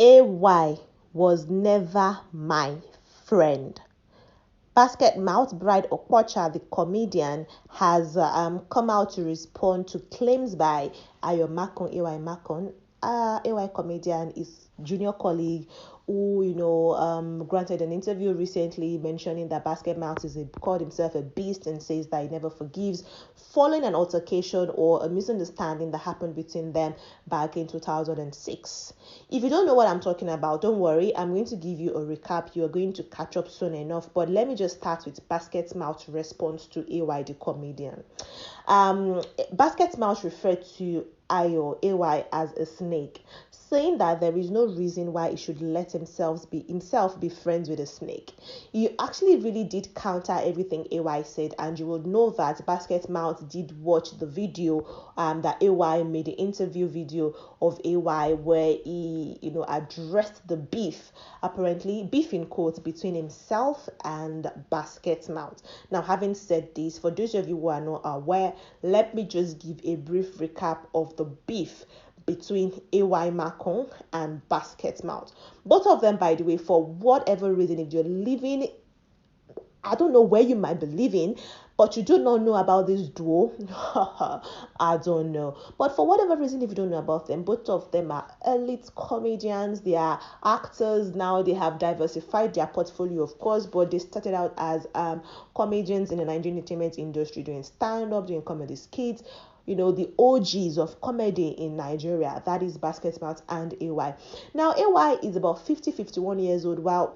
AY was never my friend. Basketmouth Bride Okpocha, the comedian, has come out to respond to claims by Ayo Makon, AY Makon. AY comedian is junior colleague who, granted an interview recently mentioning that Basketmouth called himself a beast and says that he never forgives, following an altercation or a misunderstanding that happened between them back in 2006. If you don't know what I'm talking about, don't worry. I'm going to give you a recap. You're going to catch up soon enough. But let me just start with Basketmouth's response to AY the comedian. Basketmouth referred to Ayo AY as a snake, saying that there is no reason why he should let himself be friends with a snake. You actually really did counter everything AY said, and you will know that Basketmouth did watch the video that AY made, the interview video of AY where he addressed the beef, apparently beef in quotes, between himself and Basketmouth. Now, having said this, for those of you who are not aware, let me just give a brief recap of the beef between AY Macon and Basketmouth. Both of them, by the way, for whatever reason, if you're living, I don't know where you might be living, but you do not know about this duo, I don't know. But for whatever reason, if you don't know about them, both of them are elite comedians. They are actors now. They have diversified their portfolio, of course, but they started out as comedians in the Nigerian entertainment industry, doing stand-up, doing comedy skits. The OGs of comedy in Nigeria, that is Basketmouth and AY. Now, AY is about 51 years old, while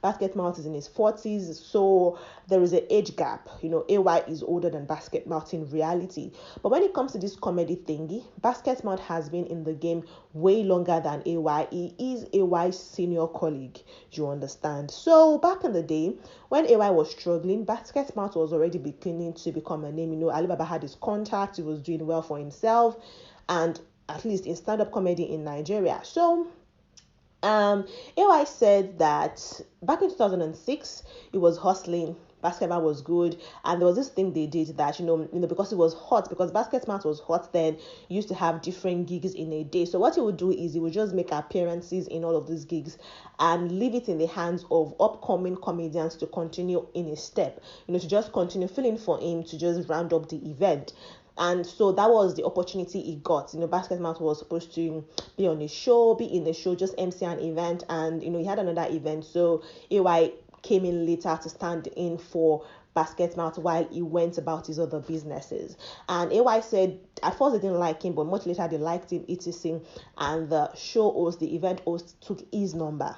Basketmouth is in his 40s, so there is an age gap. AY is older than Basketmouth in reality. But when it comes to this comedy thingy, Basketmouth has been in the game way longer than AY. He is AY's senior colleague, you understand? So back in the day, when AY was struggling, Basketmouth was already beginning to become a name. Alibaba had his contact, he was doing well for himself, and at least in stand-up comedy in Nigeria. So AY said that back in 2006, he was hustling. Basketball was good, and there was this thing they did that because it was hot, because Basketmouth was hot then, he used to have different gigs in a day. So what he would do is he would just make appearances in all of these gigs and leave it in the hands of upcoming comedians to continue in his step, to just continue filling for him to just round up the event. And so that was the opportunity he got. Basketmouth was supposed to be on a show, be in the show, just MC an event, and he had another event. So AY came in later to stand in for Basketmouth while he went about his other businesses. And AY said at first they didn't like him, but much later they liked him, etc. And the show host, the event host, took his number.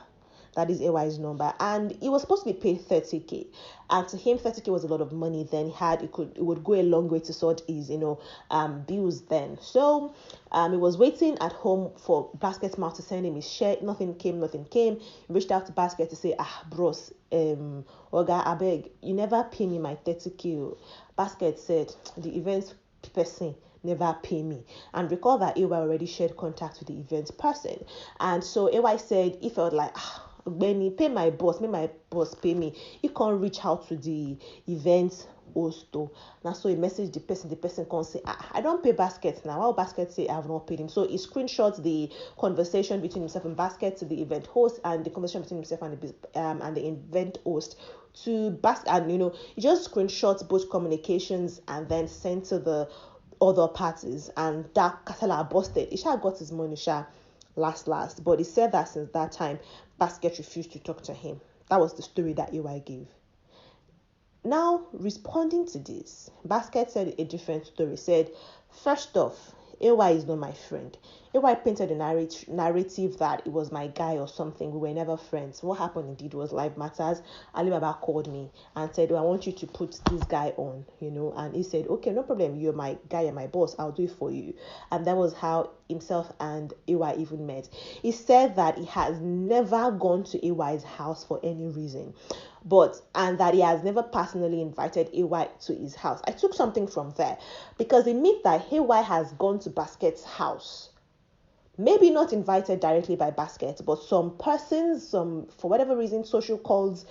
That is AY's number, and he was supposed to be paid 30k, and to him 30k was a lot of money. Then it would go a long way to sort his bills then. So he was waiting at home for Basketmouth to send him his share. Nothing came. He reached out to Basket to say, bros, Oga, abeg, you never pay me my 30k. Basket said the event person never pay me, and recall that AY already shared contact with the event person. And so AY said he felt like, when he pay my boss, make my boss pay me. He can't reach out to the event host. Now, so he messaged the person can't say, I don't pay Basket now. Why Basket say I have not paid him? So he screenshots the conversation between himself and Basket to the event host, and the conversation between himself and the event host to Basket, and he just screenshots both communications and then sent to the other parties, and that Kasala busted. Isha got his money, last, but he said that since that time, Basket refused to talk to him. That was the story that AY gave. Now, responding to this, Basket said a different story. Said, first off, AY is not my friend. AY painted a narrative that it was my guy or something. We were never friends. What happened indeed was Life Matters. Alibaba called me and said, I want you to put this guy on, and he said, okay, no problem. You're my guy and my boss. I'll do it for you. And that was how himself and AY even met. He said that he has never gone to AY's house for any reason, and that he has never personally invited AY to his house. I took something from there, because it means that AY has gone to Basket's house. Maybe not invited directly by Basket, but some persons, for whatever reason, social calls,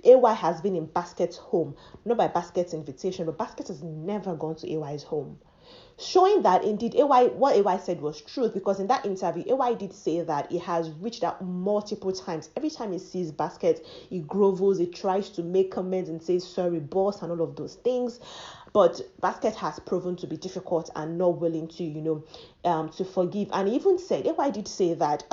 AY has been in Basket's home, not by Basket's invitation, but Basket has never gone to AY's home. showing that indeed what AY said was truth, because in that interview, AY did say that he has reached out multiple times. Every time he sees Basket, he grovels, he tries to make comments and say sorry, boss, and all of those things. But Basket has proven to be difficult and not willing to, to forgive. And he even said, AY did say that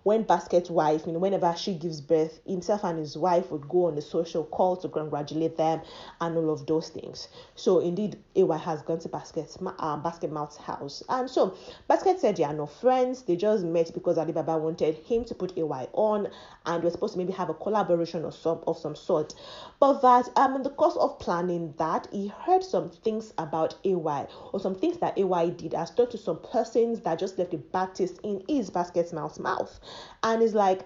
when Basket's wife, whenever she gives birth, himself and his wife would go on a social call to congratulate them and all of those things. So indeed, AY has gone to Basketmouth's house. And so Basket said they are not friends. They just met because Alibaba wanted him to put AY on, and we're supposed to maybe have a collaboration of some sort. But that in the course of planning that, he heard some things about AY, or some things that AY did as done to some persons that just left a bad taste in his Basketmouth's mouth. And it's like,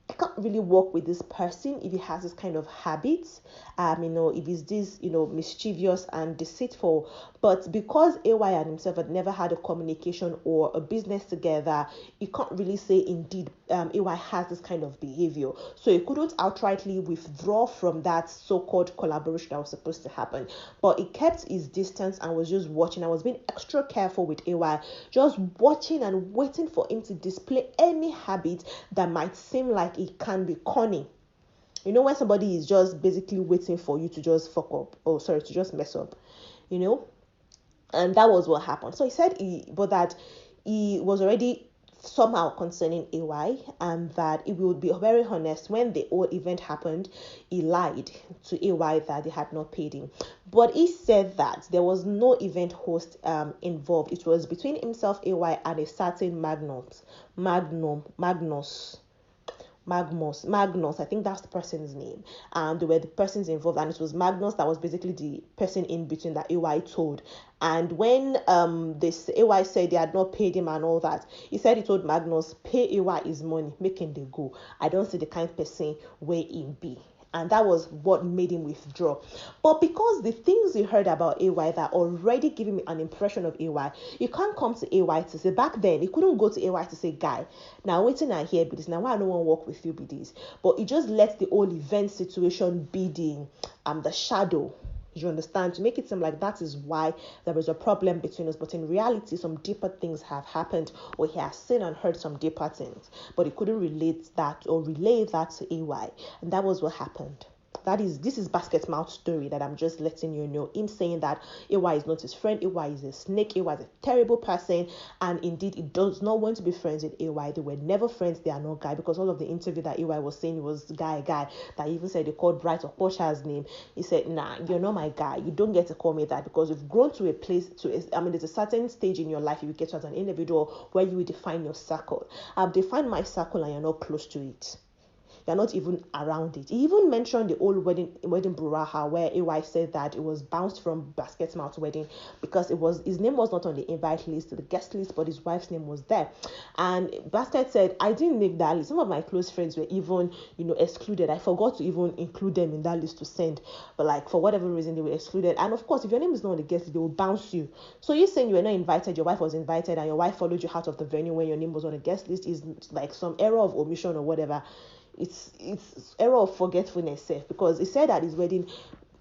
I can't really work with this person if he has this kind of habits, if he's this, mischievous and deceitful. But because AY and himself had never had a communication or a business together, you can't really say indeed AY has this kind of behavior. So he couldn't outrightly withdraw from that so-called collaboration that was supposed to happen. But he kept his distance and was just watching. I was being extra careful with AY, just watching and waiting for him to display any habit that might seem like it can be cunning. When somebody is just basically waiting for you to just fuck up, to just mess up, and that was what happened. So he said that he was already somehow concerning AY, and that he would be very honest. When the whole event happened, he lied to AY that they had not paid him. But he said that there was no event host involved. It was between himself, AY, and a certain Magnus, I think that's the person's name. And they were the persons involved, and it was Magnus that was basically the person in between that AY told. And when this AY said they had not paid him and all that, he said he told Magnus, pay AY his money, make him they go. I don't see the kind of person where he be. And that was what made him withdraw. But because the things he heard about AY that already gave him an impression of AY, you can't come to AY to say, back then, he couldn't go to AY to say, guy, now waiting I hear be this, now why I don't want to work with you be this. But he just let the whole event situation be the shadow. You understand? To make it seem like that is why there is a problem between us. But in reality, some deeper things have happened, or he has seen and heard some deeper things. But he couldn't relate that or relay that to AY. And that was what happened. This is Basketmouth's story that I'm just letting you know. Him saying that AY is not his friend, AY is a snake, AY is a terrible person, and indeed he does not want to be friends with AY. They were never friends, they are not guy, because all of the interview that AY was saying was guy, that even said they called Bright or Portia's name. He said, nah, you're not my guy. You don't get to call me that, because you've grown to a place there's a certain stage in your life you will get to as an individual where you will define your circle. I've defined my circle and you're not close to it. You're not even around it. He even mentioned the old wedding brouhaha where AY said that it was bounced from Basketmouth's wedding because his name was not on the invite list, the guest list, but his wife's name was there. And Basket said, I didn't make that list. Some of my close friends were even, excluded. I forgot to even include them in that list to send. But for whatever reason, they were excluded. And of course, if your name is not on the guest list, they will bounce you. So you're saying you were not invited, your wife was invited, and your wife followed you out of the venue when your name was on the guest list is like some error of omission or whatever. It's error of forgetfulness, because he said that his wedding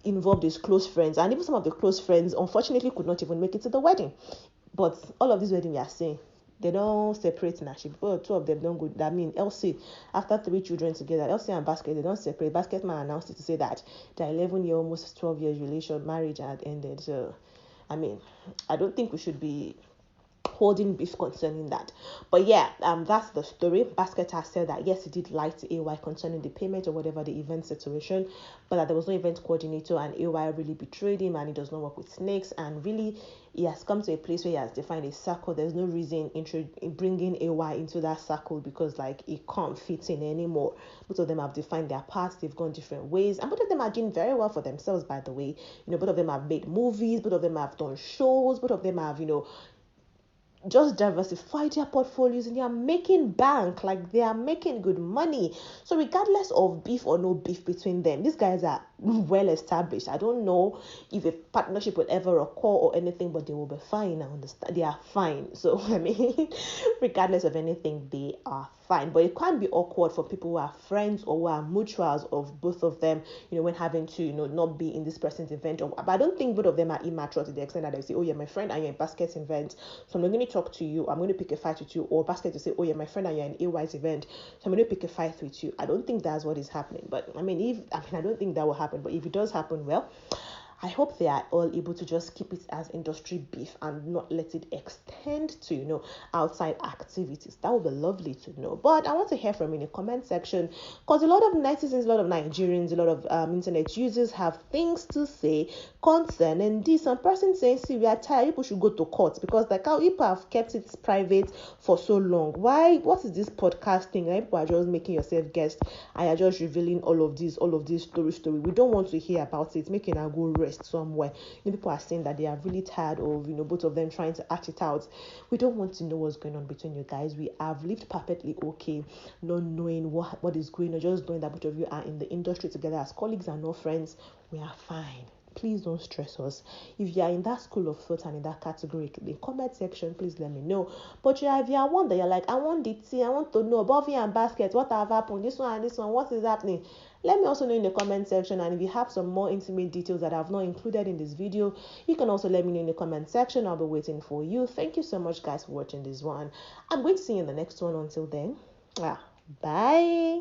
involved his close friends, and even some of the close friends unfortunately could not even make it to the wedding. But all of these weddings we are saying, they don't separate now. But two of them don't go. I mean, Elsie, after 3 children together, Elsie and Basket, they don't separate. Basketman announced it to say that their 11-year, almost 12 years relation marriage had ended. So, I mean, I don't think we should be holding beef concerning that. But yeah, that's the story. Basket has said that yes, he did lie to AY concerning the payment or whatever the event situation, but that there was no event coordinator, and AY really betrayed him, and he does not work with snakes, and really he has come to a place where he has defined a circle. There's no reason in bringing AY into that circle, because he can't fit in anymore. Both of them have defined their paths, they've gone different ways, and both of them are doing very well for themselves, by the way. Both of them have made movies, both of them have done shows, both of them have just diversify their portfolios, and they are making bank, they are making good money. So regardless of beef or no beef between them, these guys are well established. I don't know if a partnership will ever occur or anything, but they will be fine. I understand they are fine. So I mean, regardless of anything, they are fine. But it can be awkward for people who are friends or who are mutuals of both of them, when having to, not be in this person's event. But I don't think both of them are immature to the extent that they say, oh, yeah, my friend, and you're in Basket's event, so I'm not going to talk to you. I'm going to pick a fight with you. Or Basket to say, oh, yeah, my friend, and you're in AY's event, so I'm going to pick a fight with you. I don't think that's what is happening. But I mean, I don't think that will happen. But if it does happen, well, I hope they are all able to just keep it as industry beef and not let it extend to, outside activities. That would be lovely to know. But I want to hear from you in the comment section, because a lot of netizens, a lot of Nigerians, a lot of internet users have things to say concerning this. Some person saying, see, we are tired, people should go to court, because like how people have kept it private for so long. Why? What is this podcast thing? Like, people are just making yourself guest. I are just revealing all of this story. We don't want to hear about it. Making our go rest somewhere. People are saying that they are really tired of both of them trying to act it out. We don't want to know what's going on between you guys. We have lived perfectly okay, not knowing what is going on, just knowing that both of you are in the industry together as colleagues and not friends. We are fine. Please don't stress us. If you are in that school of thought and in that category, in the comment section, please let me know. But if you are one that you're like, I want the tea, I want to know about Bovie and Basket, what have happened, this one and this one, what is happening? Let me also know in the comment section. And if you have some more intimate details that I've not included in this video, you can also let me know in the comment section. I'll be waiting for you. Thank you so much, guys, for watching this one. I'm going to see you in the next one. Until then, bye.